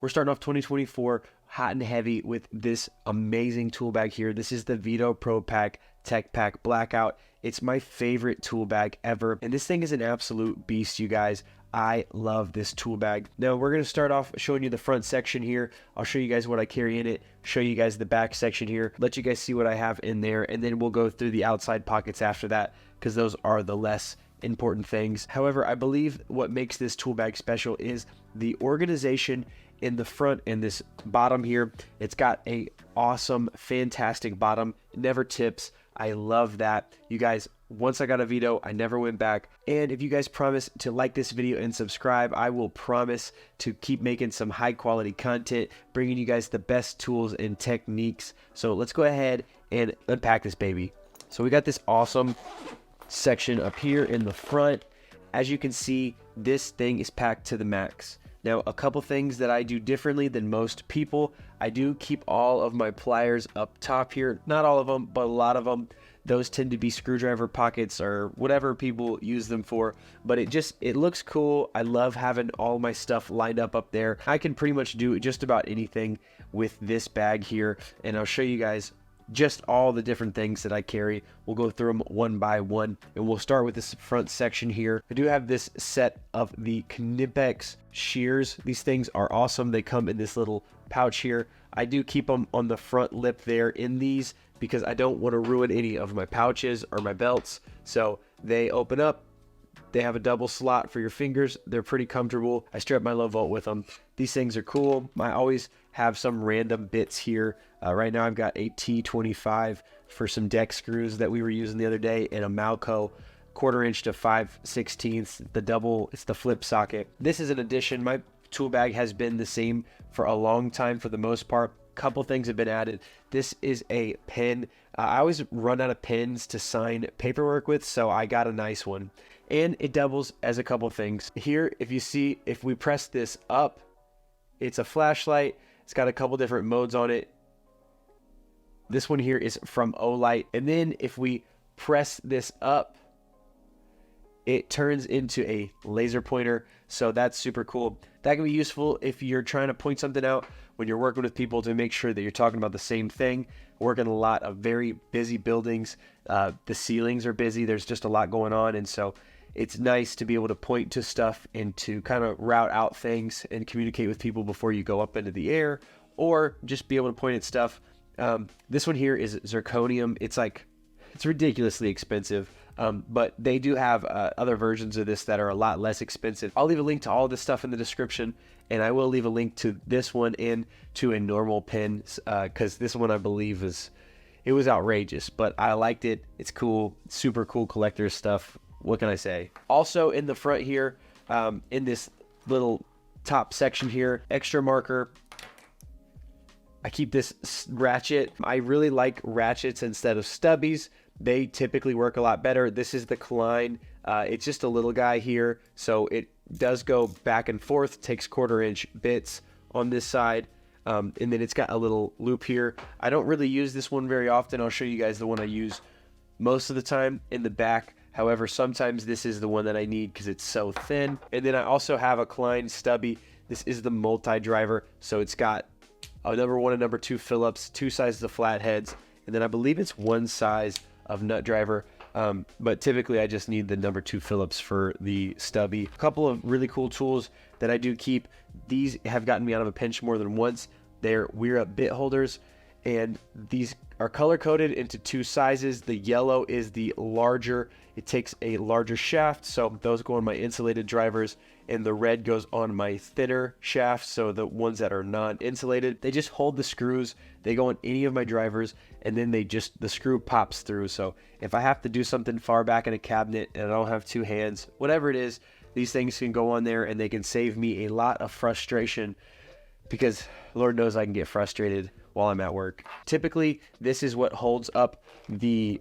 We're starting off 2024 hot and heavy with this amazing tool bag here. This is the Veto Pro Pack Tech Pack Blackout. It's my favorite tool bag ever, and this thing is an absolute beast, you guys. I love this tool bag. Now we're going to start off showing you the front section here. I'll show you guys what I carry in it, show you guys the back section here, let you guys see what I have in there, and then we'll go through the outside pockets after that, because those are the less important things. However, I believe what makes this tool bag special is the organization in the front and this bottom here. It's got a awesome, fantastic bottom. It never tips. I love that. You guys, once I got a Veto, I never went back. And if you guys promise to like this video and subscribe, I will promise to keep making some high quality content, bringing you guys the best tools and techniques. So let's go ahead and unpack this baby. So we got this awesome section up here in the front. As you can see, this thing is packed to the max. Now, a couple things that I do differently than most people. I do keep all of my pliers up top here. Not all of them, but a lot of them. Those tend to be screwdriver pockets or whatever people use them for. But it looks cool. I love having all my stuff lined up there. I can pretty much do just about anything with this bag here. And I'll show you guys just all the different things that I carry. We'll go through them one by one, and we'll start with this front section here. I do have this set of the Knipex shears. These things are awesome. They come in this little pouch here. I do keep them on the front lip there in these because I don't want to ruin any of my pouches or my belts. So they open up. They have a double slot for your fingers. They're pretty comfortable. I strap my low volt with them. These things are cool. I always have some random bits here. Right now I've got a T25 for some deck screws that we were using the other day, and a Malco 1/4 inch to 5/16. It's the flip socket. This is an addition. My tool bag has been the same for a long time for the most part. Couple things have been added. This is a pen. I always run out of pens to sign paperwork with, so I got a nice one. And it doubles as a couple things. Here, if you see, if we press this up, it's a flashlight. It's got a couple different modes on it. This one here is from Olight. And then if we press this up, it turns into a laser pointer. So that's super cool. That can be useful if you're trying to point something out when you're working with people to make sure that you're talking about the same thing. Working a lot of very busy buildings. The ceilings are busy. There's just a lot going on. And so it's nice to be able to point to stuff and to kind of route out things and communicate with people before you go up into the air, or just be able to point at stuff. This one here is zirconium. It's ridiculously expensive, but they do have other versions of this that are a lot less expensive. I'll leave a link to all this stuff in the description, and I will leave a link to this one and to a normal pen, because this one I believe it was outrageous, but I liked it. It's cool, super cool collector's stuff. What can I say? Also in the front here, in this little top section here, extra marker. I keep this ratchet. I really like ratchets instead of stubbies. They typically work a lot better. This is the Klein. It's just a little guy here, so it does go back and forth. Takes 1/4 inch bits on this side, and then it's got a little loop here. I don't really use this one very often. I'll show you guys the one I use most of the time in the back. However, sometimes this is the one that I need because it's so thin. And then I also have a Klein stubby. This is the multi-driver, so it's got a number 1 and number 2 Phillips, 2 sizes of flatheads, and then I believe it's 1 size of nut driver. But typically I just need the number 2 Phillips for the stubby. A couple of really cool tools that I do keep. These have gotten me out of a pinch more than once. They're Wera bit holders, and these are color coded into 2 sizes. The yellow is the larger. It takes a larger shaft, so those go on my insulated drivers, and the red goes on my thinner shaft, so the ones that are non-insulated. They just hold the screws. They go on any of my drivers, and then the screw pops through. So if I have to do something far back in a cabinet and I don't have 2 hands, whatever it is, these things can go on there and they can save me a lot of frustration, because Lord knows I can get frustrated while I'm at work. Typically, this is what holds up the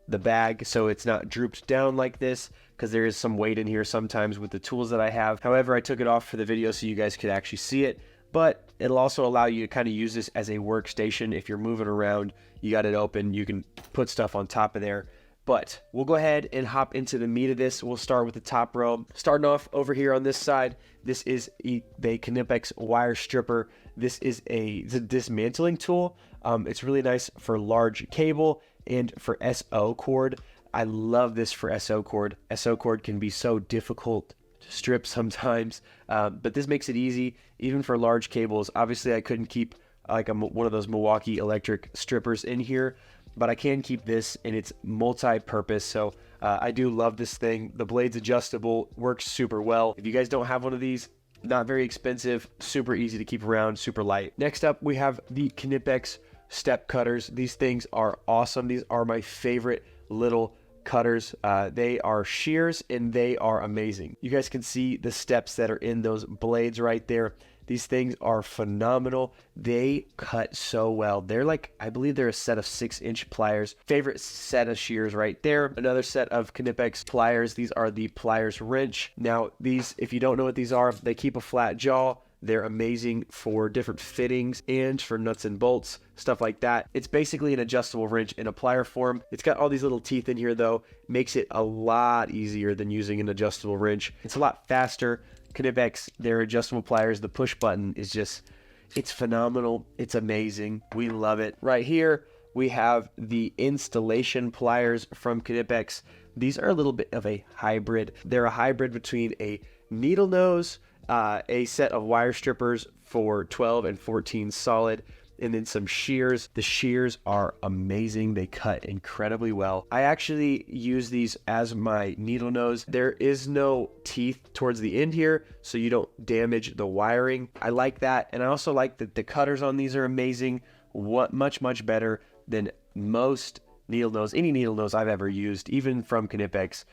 bag, so it's not drooped down like this, because there is some weight in here sometimes with the tools that I have. However, I took it off for the video so you guys could actually see it, but it'll also allow you to kind of use this as a workstation. If you're moving around, you got it open, you can put stuff on top of there. But we'll go ahead and hop into the meat of this. We'll start with the top row. Starting off over here on this side, this is the Knipex wire stripper. This is it's a dismantling tool. It's really nice for large cable and for SO cord. I love this for SO cord. SO cord can be so difficult to strip sometimes, but this makes it easy, even for large cables. Obviously, I couldn't keep like one of those Milwaukee electric strippers in here, but I can keep this, and it's multi-purpose. So I do love this thing. The blade's adjustable, works super well. If you guys don't have one of these, not very expensive, super easy to keep around, super light. Next up, we have the Knipex step cutters. These things are awesome. These are my favorite little cutters. They are shears, and they are amazing. You guys can see the steps that are in those blades right there. These things are phenomenal. They cut so well. They're like, I believe they're a set of 6-inch pliers. Favorite set of shears right there. Another set of Knipex pliers. These are the Pliers wrench. Now these, if you don't know what these are, they keep a flat jaw. They're amazing for different fittings and for nuts and bolts, stuff like that. It's basically an adjustable wrench in a plier form. It's got all these little teeth in here though. Makes it a lot easier than using an adjustable wrench. It's a lot faster. Knipex, their adjustable pliers, the push button is just, it's phenomenal. It's amazing. We love it. Right here, we have the installation pliers from Knipex. These are a little bit of a hybrid. They're a hybrid between a needle nose, a set of wire strippers for 12 and 14 solid, and then some shears. The shears are amazing. They cut incredibly well. I actually use these as my needle nose. There is no teeth towards the end here, so you don't damage the wiring. I like that, and I also like that the cutters on these are amazing. Much better than most needle nose, any needle nose I've ever used, even from Knipex.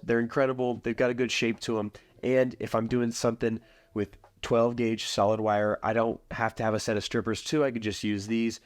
They're incredible. They've got a good shape to them, and if I'm doing something with 12 gauge solid wire, I don't have to have a set of strippers too. I could just use these.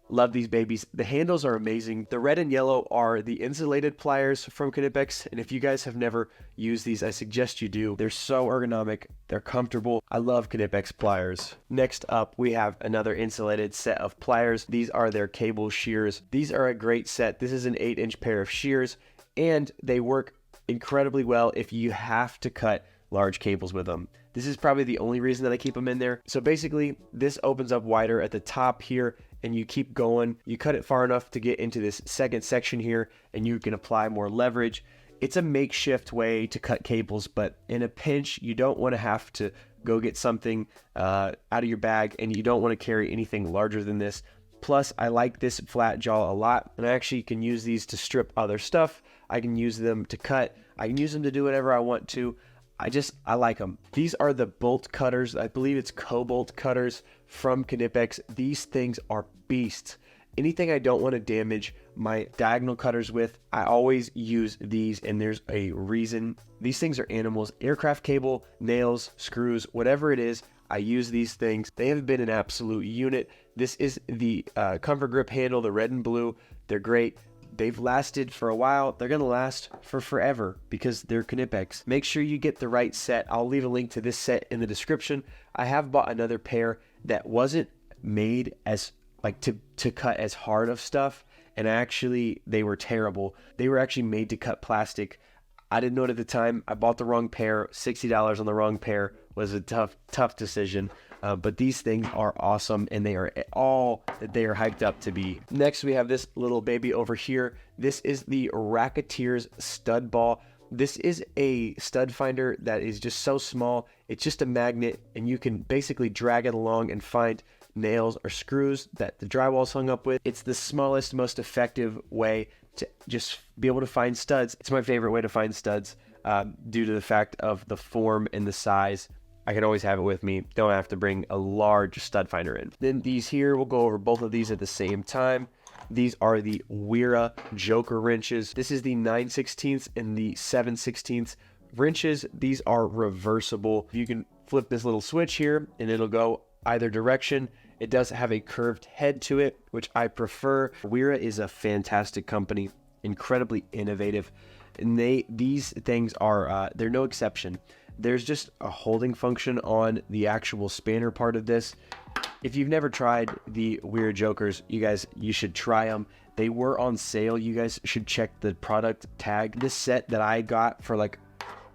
Love these babies. The handles are amazing. The red and yellow are the insulated pliers from Knipex, and if you guys have never used these, I suggest you do. They're so ergonomic. They're comfortable. I love Knipex pliers. Next up, we have another insulated set of pliers. These are their cable shears. These are a great set. This is an 8-inch pair of shears, and they work incredibly well if you have to cut large cables with them. This is probably the only reason that I keep them in there. So basically, this opens up wider at the top here, and you keep going. You cut it far enough to get into this second section here, and you can apply more leverage. It's a makeshift way to cut cables, but in a pinch, you don't want to have to go get something out of your bag, and you don't want to carry anything larger than this. Plus, I like this flat jaw a lot, and I actually can use these to strip other stuff. I can use them to cut. I can use them to do whatever I want to. I like them. These are the bolt cutters. I believe it's cobalt cutters from Knipex. These things are beasts. Anything I don't want to damage my diagonal cutters with, I always use these, and there's a reason. These things are animals. Aircraft cable, nails, screws, whatever it is, I use these things. They have been an absolute unit. This is the Comfort Grip handle, the red and blue. They're great. They've lasted for a while. They're going to last for forever because they're Knipex. Make sure you get the right set. I'll leave a link to this set in the description. I have bought another pair that wasn't made as like to cut as hard of stuff, and actually they were terrible. They were actually made to cut plastic. I didn't know it at the time. I bought the wrong pair. $60 on the wrong pair was a tough decision. But these things are awesome, and they are all that they are hyped up to be. Next, we have this little baby over here. This is the Racketeer's stud ball. This is a stud finder that is just so small. It's just a magnet, and you can basically drag it along and find nails or screws that the drywall's hung up with. It's the smallest, most effective way to just be able to find studs. It's my favorite way to find studs due to the fact of the form and the size. I can always have it with me. Don't have to bring a large stud finder in. Then these here, we'll go over both of these at the same time. These are the Wera Joker wrenches. This is the 9/16 and the 7/16 wrenches. These are reversible. You can flip this little switch here and it'll go either direction. It does have a curved head to it, which I prefer. Wera is a fantastic company, incredibly innovative. And these things are, they're no exception. There's just a holding function on the actual spanner part of this. If you've never tried the Wera Jokers, you should try them. They were on sale. You guys should check the product tag. This set that I got for like,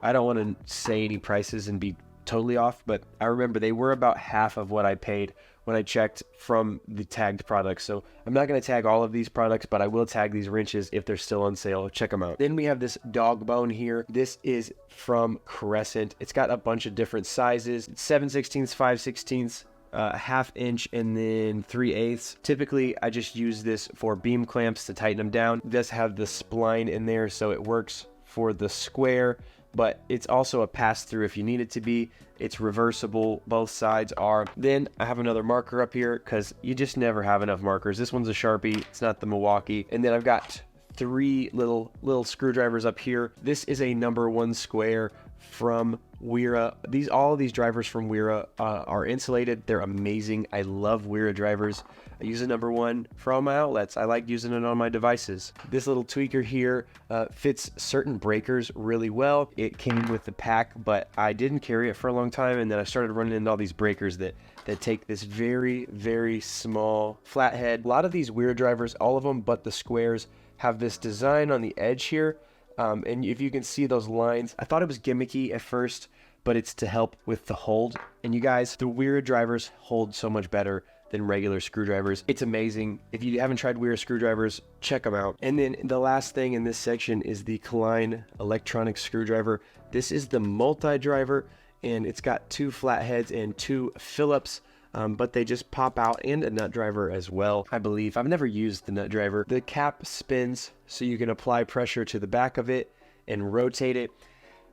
I don't want to say any prices and be totally off, but I remember they were about half of what I paid when I checked from the tagged products. So I'm not going to tag all of these products, but I will tag these wrenches if they're still on sale. Check them out. Then we have this dog bone here. This is from Crescent. It's got a bunch of different sizes. It's 7/16, 5/16, ½ inch, and then 3/8. Typically, I just use this for beam clamps to tighten them down. It does have the spline in there, so it works for the square, but it's also a pass-through if you need it to be. It's reversible, both sides are. Then I have another marker up here because you just never have enough markers. This one's a Sharpie, it's not the Milwaukee. And then I've got 3 little screwdrivers up here. This is a #1 square from Wera. All of these drivers from Wera are insulated. They're amazing. I love Wera drivers. I use a #1 for all my outlets. I like using it on my devices. This little tweaker here fits certain breakers really well. It came with the pack, but I didn't carry it for a long time, and then I started running into all these breakers that take this very, very small flathead. A lot of these Wera drivers, all of them but the squares, have this design on the edge here. And if you can see those lines, I thought it was gimmicky at first, but it's to help with the hold. And you guys, the Wera drivers hold so much better than regular screwdrivers. It's amazing. If you haven't tried Wera screwdrivers, check them out. And then the last thing in this section is the Klein electronic screwdriver. This is the multi-driver, and it's got 2 flatheads and 2 Phillips. But they just pop out, and a nut driver as well, I believe. I've never used the nut driver. The cap spins so you can apply pressure to the back of it and rotate it.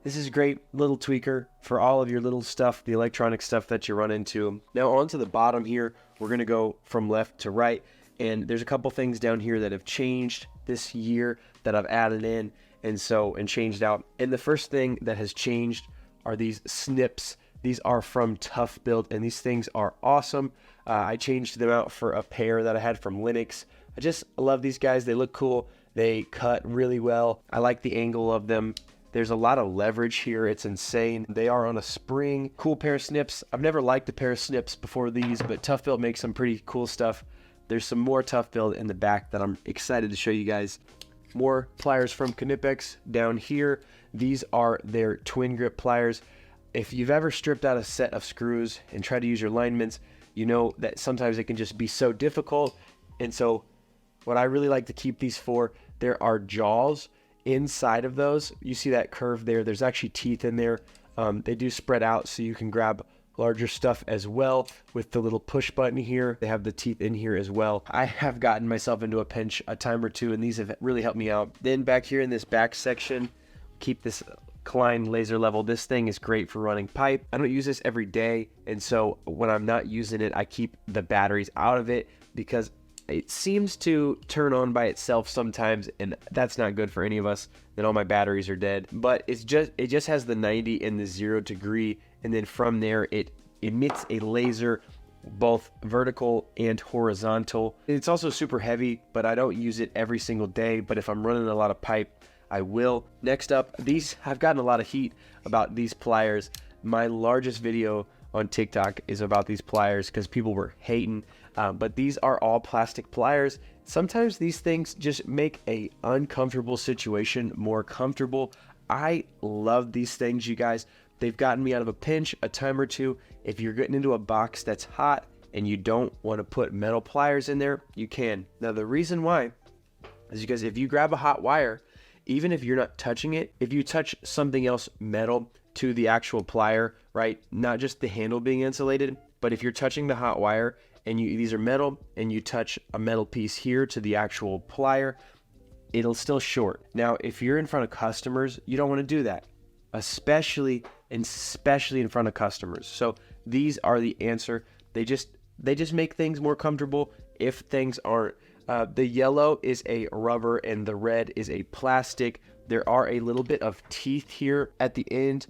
This is a great little tweaker for all of your little stuff, the electronic stuff that you run into. Now onto the bottom here, we're gonna go from left to right, and there's a couple things down here that have changed this year that I've added in and changed out. And the first thing that has changed are these snips. These are from Toughtbuilt, and these things are awesome. I changed them out for a pair that I had from Linux. I just love these guys. They look cool. They cut really well. I like the angle of them. There's a lot of leverage here. It's insane. They are on a spring. Cool pair of snips. I've never liked a pair of snips before these, but Toughtbuilt makes some pretty cool stuff. There's some more Toughtbuilt in the back that I'm excited to show you guys. More pliers from Knipex down here. These are their twin grip pliers. If you've ever stripped out a set of screws and tried to use your alignments, you know that sometimes it can just be so difficult. And so what I really like to keep these for, there are jaws inside of those. You see that curve there. There's actually teeth in there. They do spread out so you can grab larger stuff as well with the little push button here. They have the teeth in here as well. I have gotten myself into a pinch a time or two, and these have really helped me out. Then back here in this back section, keep this Klein laser level. This thing is great for running pipe. I don't use this every day, and so when I'm not using it, I keep the batteries out of it because it seems to turn on by itself sometimes, and that's not good for any of us. Then all my batteries are dead. But it just has the 90 and the 0 degree, and then from there it emits a laser, both vertical and horizontal. It's also super heavy, but I don't use it every single day. But if I'm running a lot of pipe, I will. Next up, I've gotten a lot of heat about these pliers. My largest video on TikTok is about these pliers because people were hating, but these are all plastic pliers. Sometimes these things just make a uncomfortable situation more comfortable. I love these things, you guys. They've gotten me out of a pinch a time or two. If you're getting into a box that's hot and you don't want to put metal pliers in there, you can. Now the reason why is because if you grab a hot wire, even if you're not touching it, if you touch something else metal to the actual plier, right? Not just the handle being insulated, but if you're touching the hot wire and these are metal and you touch a metal piece here to the actual plier, it'll still short. Now, if you're in front of customers, you don't want to do that, especially in front of customers. So these are the answer. They just make things more comfortable if things aren't. The yellow is a rubber and the red is a plastic. There are a little bit of teeth here at the end,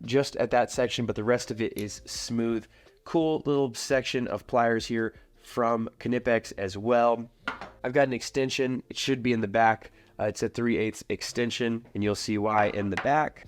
just at that section, but the rest of it is smooth. Cool little section of pliers here from Knipex as well. I've got an extension. It should be in the back. It's a 3/8 extension, and you'll see why in the back.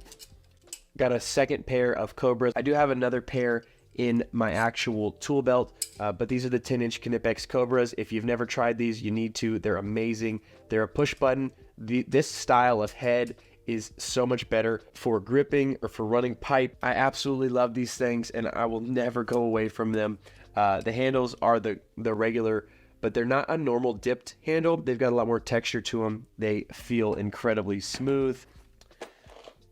Got a second pair of Cobras. I do have another pair in my actual tool belt. But these are the 10-inch Knipex Cobras. If you've never tried these, you need to. They're amazing. They're a push button. This style of head is so much better for gripping or for running pipe. I absolutely love these things, and I will never go away from them. The handles are the regular, but they're not a normal dipped handle. They've got a lot more texture to them. They feel incredibly smooth.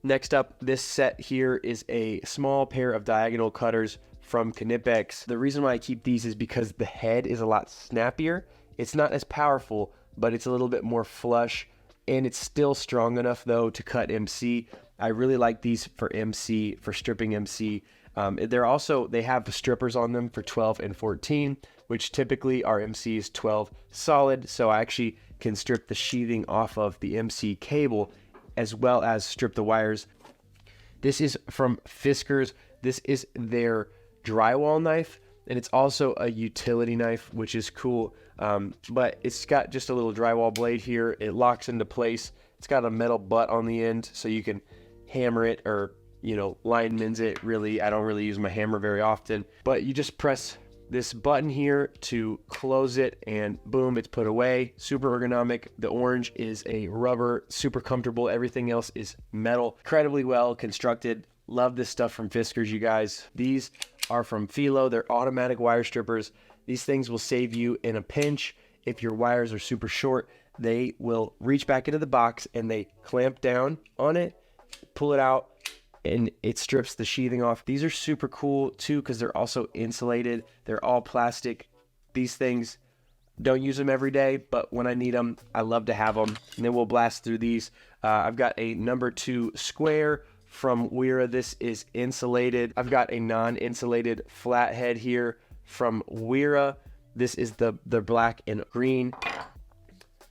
Next up, this set here is a small pair of diagonal cutters from Knipex. The reason why I keep these is because the head is a lot snappier. It's not as powerful, but it's a little bit more flush, and it's still strong enough though to cut MC. I really like these for MC, for stripping MC. They have strippers on them for 12 and 14, which typically our MC is 12 solid, so I actually can strip the sheathing off of the MC cable as well as strip the wires. This is from Fiskars. This is their drywall knife, and it's also a utility knife, which is cool. But it's got just a little drywall blade here. It locks into place. It's got a metal butt on the end, so you can hammer it or, you know, lineman's it. Really, I don't really use my hammer very often, but you just press this button here to close it, and boom, it's put away. Super ergonomic. The orange is a rubber, super comfortable. Everything else is metal. Incredibly well constructed. Love this stuff from Fiskars, you guys. These are from Philo. They're automatic wire strippers. These things will save you in a pinch. If your wires are super short, they will reach back into the box and they clamp down on it, pull it out, and it strips the sheathing off. These are super cool too because they're also insulated. They're all plastic. These things, don't use them every day, but when I need them, I love to have them. And then we'll blast through these. I've got a number 2 square from Wera. This is insulated. I've got a non-insulated flathead here from Wera. This is the black and green.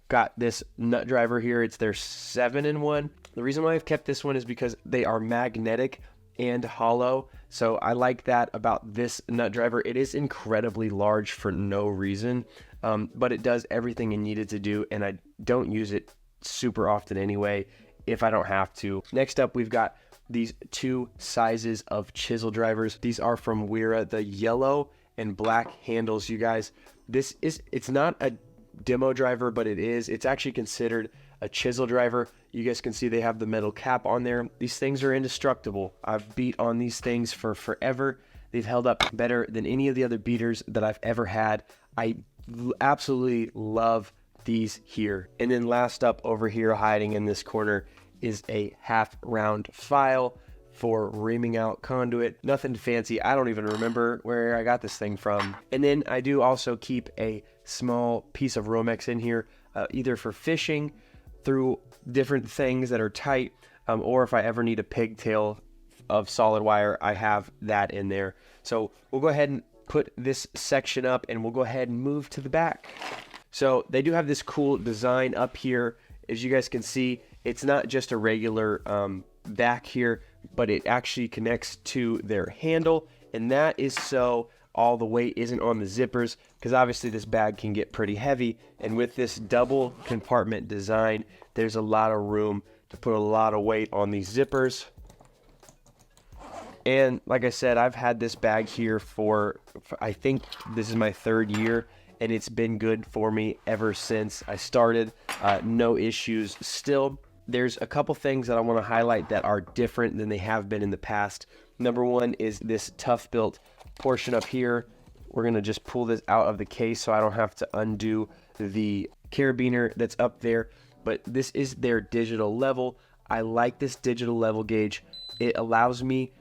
Got this nut driver here. It's their 7-in-1. The reason why I've kept this one is because they are magnetic and hollow. So I like that about this nut driver. It is incredibly large for no reason, but it does everything it needed to do, and I don't use it super often anyway if I don't have to. Next up, we've got these 2 sizes of chisel drivers. These are from Wera, the yellow and black handles, you guys. It's not a demo driver, but it's actually considered a chisel driver. You guys can see they have the metal cap on there. These things are indestructible. I've beat on these things for forever. They've held up better than any of the other beaters that I've ever had. I absolutely love these here. And then last up over here, hiding in this corner, is a half round file for reaming out conduit. Nothing fancy. I don't even remember where I got this thing from. And then I do also keep a small piece of Romex in here, either for fishing through different things that are tight, or if I ever need a pigtail of solid wire, I have that in there. So we'll go ahead and put this section up, and we'll go ahead and move to the back. So they do have this cool design up here. As you guys can see, it's not just a regular back here, but it actually connects to their handle, and that is so all the weight isn't on the zippers, because obviously this bag can get pretty heavy, and with this double compartment design, there's a lot of room to put a lot of weight on these zippers. And like I said, I've had this bag here for I think this is my 3rd year, and it's been good for me ever since I started. No issues still. There's a couple things that I want to highlight that are different than they have been in the past. Number 1 is this Toughtbuilt portion up here. We're going to just pull this out of the case so I don't have to undo the carabiner that's up there. But this is their digital level. I like this digital level gauge. It allows me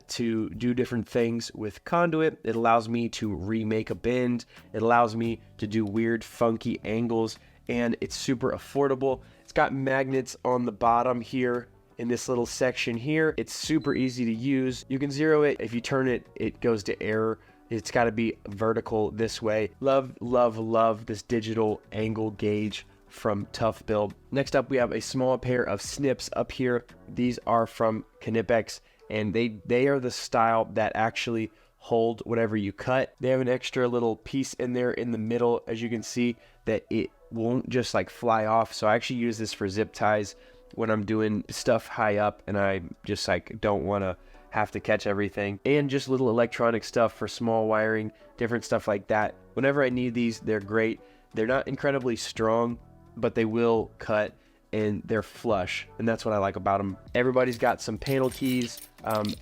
to do different things with conduit. It allows me to remake a bend. It allows me to do weird, funky angles, and it's super affordable. It's got magnets on the bottom here in this little section here. It's super easy to use. You can zero it. If you turn it, it goes to error. It's got to be vertical this way. Love, love, love this digital angle gauge from Toughtbuilt. Next up, we have a small pair of snips up here. These are from Knipex, and they are the style that actually hold whatever you cut. They have an extra little piece in there in the middle, as you can see, that it won't just like fly off. So I actually use this for zip ties when I'm doing stuff high up and I just like don't want to have to catch everything. And just little electronic stuff for small wiring, different stuff like that. Whenever I need these, they're great. They're not incredibly strong, but they will cut, and they're flush, and that's what I like about them. Everybody's got some panel keys.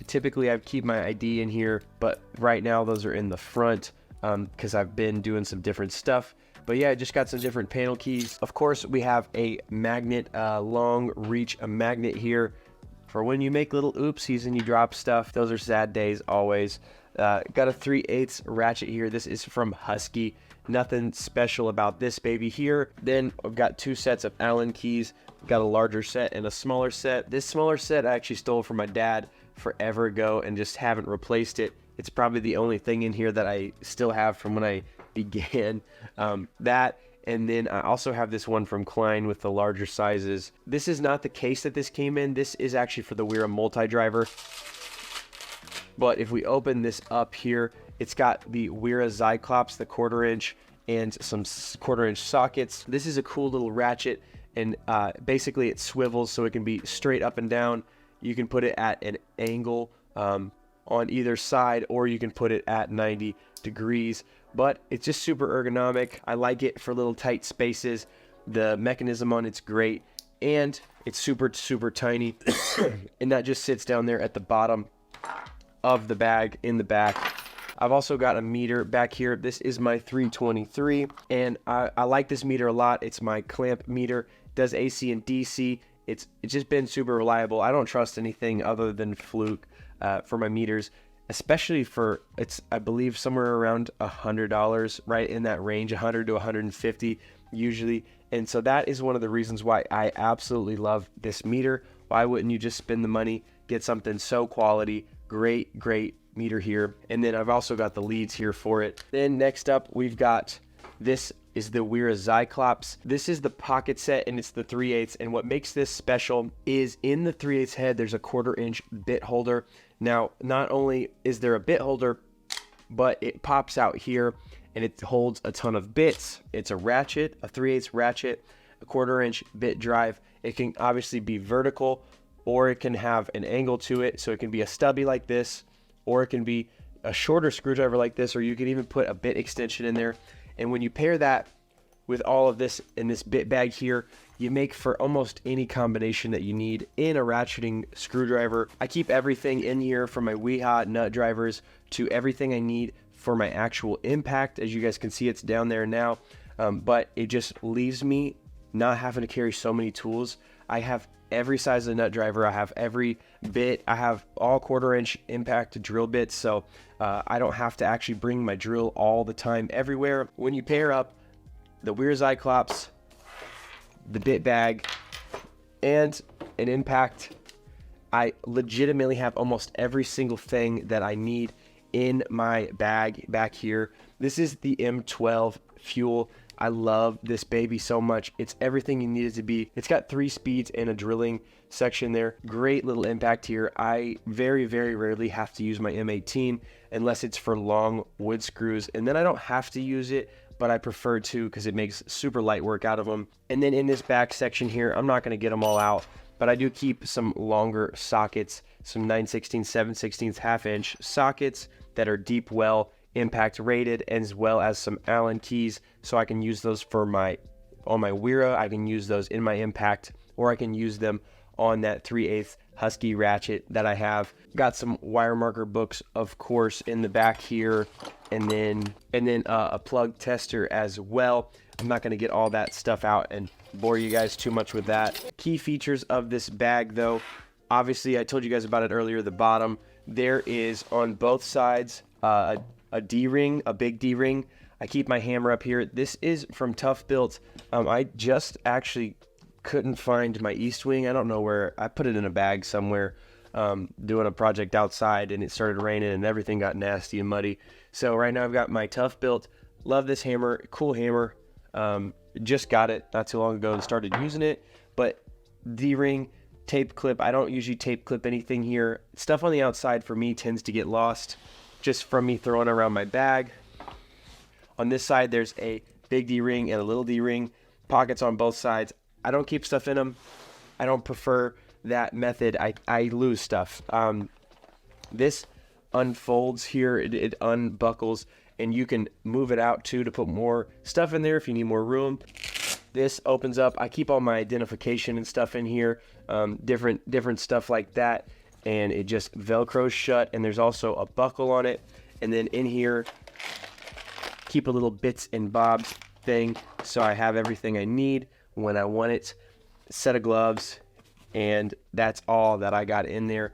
Typically I keep my ID in here, but right now those are in the front because I've been doing some different stuff. But yeah, I just got some different panel keys. Of course, we have a magnet, long reach, a magnet here for when you make little oopsies and you drop stuff. Those are sad days always. Got a 3/8 ratchet here. This is from Husky. Nothing special about this baby here. Then I've got 2 sets of Allen keys. Got a larger set and a smaller set. This smaller set I actually stole from my dad forever ago and just haven't replaced it. It's probably the only thing in here that I still have from when I began. That, and then I also have this one from Klein with the larger sizes. This is not the case that this came in. This is actually for the Wera multi-driver. But if we open this up here, it's got the Wera Cyclops, the 1/4 inch, and some 1/4 inch sockets. This is a cool little ratchet, and basically it swivels so it can be straight up and down. You can put it at an angle on either side, or you can put it at 90 degrees. But it's just super ergonomic. I like it for little tight spaces. The mechanism on it's great, and it's super tiny, and that just sits down there at the bottom of the bag in the back. I've also got a meter back here. This is my 323, and I like this meter a lot. It's my clamp meter. It does AC and DC. It's just been super reliable. I don't trust anything other than Fluke for my meters, especially for, it's I believe somewhere around $100, right in that range, 100 to 150 usually. And so that is one of the reasons why I absolutely love this meter. Why wouldn't you just spend the money, get something so quality? Great meter here. And then I've also got the leads here for it. Then next up, we've got, this is the Wera Cyclops. This is the pocket set, and it's the 3/8. And what makes this special is in the 3/8 head, there's a 1/4 inch bit holder. Now, not only is there a bit holder, but it pops out here and it holds a ton of bits. It's a ratchet, a 3/8 ratchet, a 1/4 inch bit drive. It can obviously be vertical, or it can have an angle to it. So it can be a stubby like this, or it can be a shorter screwdriver like this, or you can even put a bit extension in there. And when you pair that with all of this in this bit bag here, you make for almost any combination that you need in a ratcheting screwdriver. I keep everything in here, from my Weha nut drivers to everything I need for my actual impact. As you guys can see, it's down there now, but it just leaves me not having to carry so many tools. I have every size of nut driver. I have every bit. I have all 1/4 inch impact drill bits, so I don't have to actually bring my drill all the time everywhere. When you pair up the Wera Cyclops, the bit bag, and an impact, I legitimately have almost every single thing that I need in my bag back here. This is the M12 fuel. I love this baby so much. It's everything you need it to be. It's got 3 speeds and a drilling section there. Great little impact here. I very rarely have to use my M18 unless it's for long wood screws, and then I don't have to use it, but I prefer to because it makes super light work out of them. And then in this back section here, I'm not going to get them all out, but I do keep some longer sockets, some 9/16, 7/16 1/2 inch sockets that are deep well impact rated, as well as some Allen keys, so I can use those for on my Wera. I can use those in my impact, or I can use them on that 3/8 Husky ratchet that I have. Got some wire marker books, of course, in the back here, and then a plug tester as well. I'm not going to get all that stuff out and bore you guys too much with that. Key features of this bag, though, obviously I told you guys about it earlier. The bottom, there is on both sides a D-ring, a big D-ring. I keep my hammer up here. This is from Toughtbuilt. I just actually couldn't find my East Wing. I don't know where. I put it in a bag somewhere doing a project outside, and it started raining and everything got nasty and muddy. So right now I've got my Toughtbuilt. Love this hammer. Cool hammer. Just got it not too long ago and started using it. But D-ring, tape clip. I don't usually tape clip anything here. Stuff on the outside for me tends to get lost just from me throwing around my bag. On this side, there's a big D-ring and a little D-ring. Pockets on both sides. I don't keep stuff in them. I don't prefer that method. I lose stuff. This unfolds here, it unbuckles, and you can move it out too to put more stuff in there if you need more room. This opens up. I keep all my identification and stuff in here, different stuff like that, and it just velcros shut. And there's also a buckle on it. And then in here, keep a little bits and bobs thing, so I have everything I need when I want it. Set of gloves, and that's all that I got in there.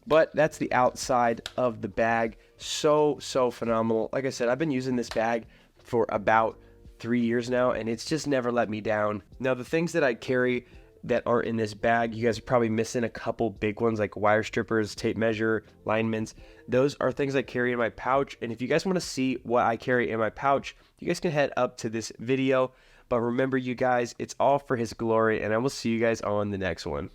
But that's the outside of the bag. So phenomenal. Like I said, I've been using this bag for about 3 years now, and it's just never let me down. Now, the things that I carry that aren't in this bag, you guys are probably missing a couple big ones like wire strippers, tape measure, linemen's. Those are things I carry in my pouch, and if you guys want to see what I carry in my pouch, you guys can head up to this video. But remember, you guys, it's all for his glory, and I will see you guys on the next one.